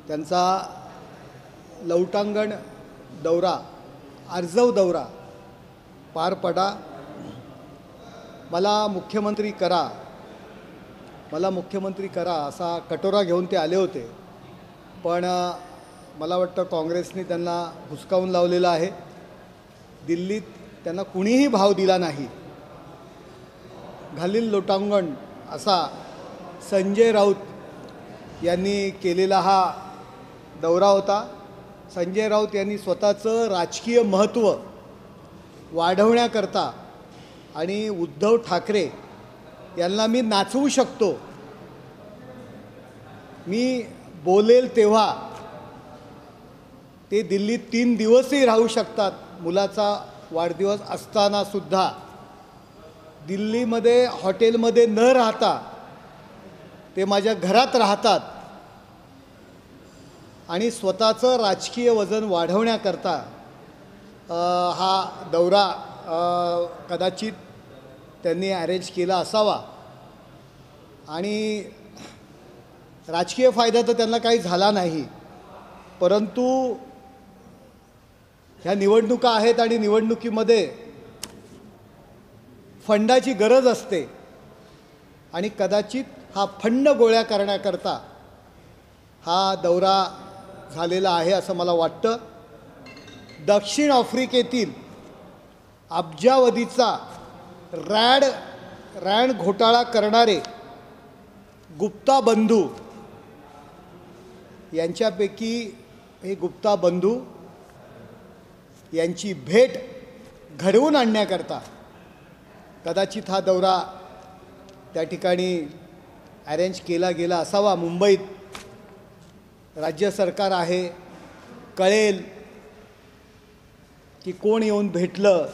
त्यांचा लौटांगण दौरा, आर्जव दौरा पार पडा। मला मुख्यमंत्री करा असा कटोरा घेऊन ते आले होते, पण मला वाटतं काँग्रेसने त्यांना हुसकावून लावलेलं आहे। दिल्लीत त्यांना कुणीही भाव दिला नाही। घालील लोटांगण असा संजय राऊत यांनी केलेला हा दौरा होता। संजय राऊत यांनी स्वतःचं राजकीय महत्त्व वाढवण्याकरता आणि उद्धव ठाकरे यांना मी नाचवू शकतो, मी बोलेल तेव्हा ते दिल्लीत 3 दिवसही राहू शकतात, मुलाचा वाढदिवस असताना सुद्धा दिल्लीमध्ये हॉटेलमध्ये न राहता ते माझ्या घरात राहतात आणि स्वतःचं राजकीय वजन वाढवण्याकरता हा दौरा कदाचित त्यांनी अरेंज केला असावा। आणि राजकीय फायदा तर त्यांना काही झाला नाही, परंतु ह्या निवडणुका आहेत आणि निवडणुकीमध्ये फंडाची गरज असते आणि कदाचित हा फंड गोळा करण्याकरता हा दौरा झालेला आहे असं मला वाटतं। दक्षिण आफ्रिकेतील अब्जावधीचा रँड घोटाळा करणारे गुप्ता बंधू यांच्यापैकी हे गुप्ता बंधू यांची भेट घडवून आणण्याकरता कदाचित हा दौरा त्या ठिकाणी अरेंज केला गेला असावा। मुंबईत राज्य सरकार आहे, कळेल की कोण येऊन भेटलं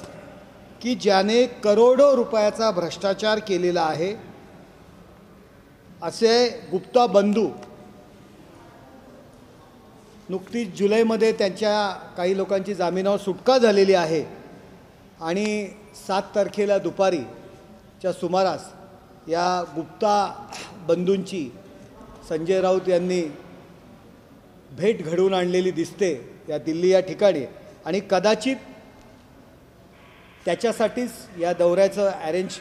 की ज्याने करोडो रुपयाचा भ्रष्टाचार केलेला आहे असे गुप्ता बंधू। नुकतीच जुलैमध्ये त्यांच्या काही लोकांची जामिनावर सुटका झालेली आहे आणि 7 तारखेला दुपारीच्या सुमारास या गुप्ता बंधूंची संजय राऊत यांनी भेट घडवून आणलेली दिसते या दिल्ली या ठिकाणी आणि कदाचित त्याच्यासाठीच या दौऱ्याचं अरेंज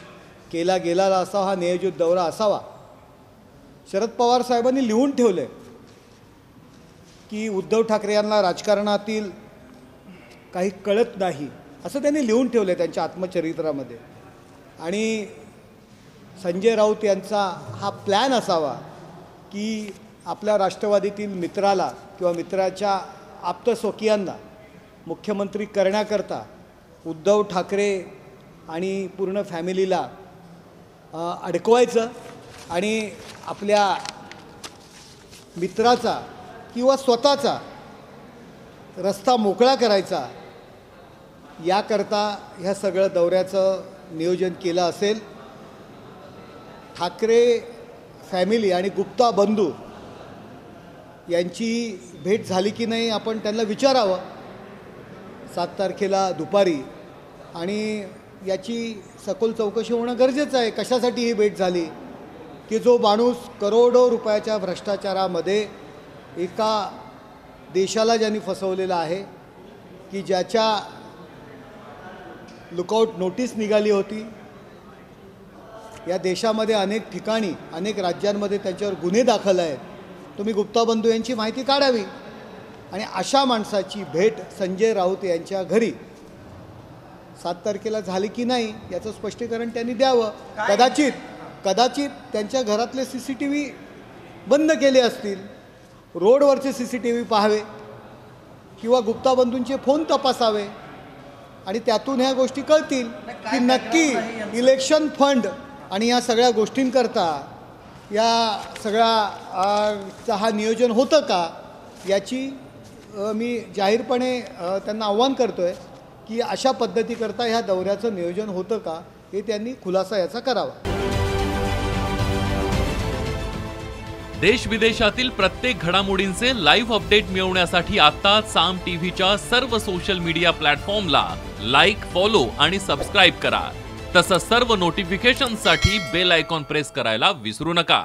केला गेला असावा, हा नियोजित दौरा असावा। शरद पवार साहेबांनी लिहून ठेवले की उद्धव ठाकरे यांना राजकारणातील काही कळत नाही असं त्यांनी लिहून ठेवले त्यांच्या आत्मचरित्रामध्ये। आणि संजय राऊत यांचा हा प्लॅन असावा की आपल्या राष्ट्रवादीतील मित्राला किंवा मित्राच्या आप्तस्वकीयांना मुख्यमंत्री करण्याकरता उद्धव ठाकरे आणि पूर्ण फॅमिलीला अडकवायचं आणि आपल्या मित्राचा किंवा स्वतःचा रस्ता मोकळा करायचा, याकरता ह्या सगळं दौऱ्याचं नियोजन केलं असेल। ठाकरे फॅमिली आणि गुप्ता बंधू यांची भेट झाली की नाही आपण त्यांना विचारावं 7 तारखेला दुपारी, आणि याची सखोल चौकशी होणं गरजेचं आहे। कशासाठी ही भेट झाली की जो माणूस करोडो रुपयाच्या भ्रष्टाचारामध्ये एका देशाला ज्यांनी फसवलेला आहे, की ज्याच्या लुकआउट नोटीस निघाली होती, या देशामध्ये अनेक ठिकाणी अनेक राज्यांमध्ये त्यांच्यावर गुन्हे दाखल आहेत, तुम्ही गुप्ता बंधू यांची माहिती काढावी आणि अशा माणसाची भेट संजय राऊत यांच्या घरी 7 तारखेला झाली की नाही याचं स्पष्टीकरण त्यांनी द्यावं। कदाचित त्यांच्या घरातले CCTV बंद केले असतील, रोडवरचे CCTV पाहावे किंवा गुप्ता बंधूंचे फोन तपासावे आणि त्यातून ह्या गोष्टी कळतील की नक्की इलेक्शन फंड आणि या सगळ्या गोष्टींकरता या सगळ्या हा नियोजन होतं का, याची मी जाहीरपणे त्यांना आव्हान करतोय की अशा पद्धतीकरता ह्या दौऱ्याचं नियोजन होतं का हे त्यांनी खुलासा याचा करावा। देश विदेशातील प्रत्येक घडामोडींचे लाईव्ह अपडेट मिळवण्यासाठी आता साम टीव्हीच्या सर्व सोशल मीडिया प्लॅटफॉर्मला लाईक, फॉलो आणि सबस्क्राईब करा। तसंच सर्व नोटिफिकेशनसाठी बेल आयकॉन प्रेस करायला विसरू नका।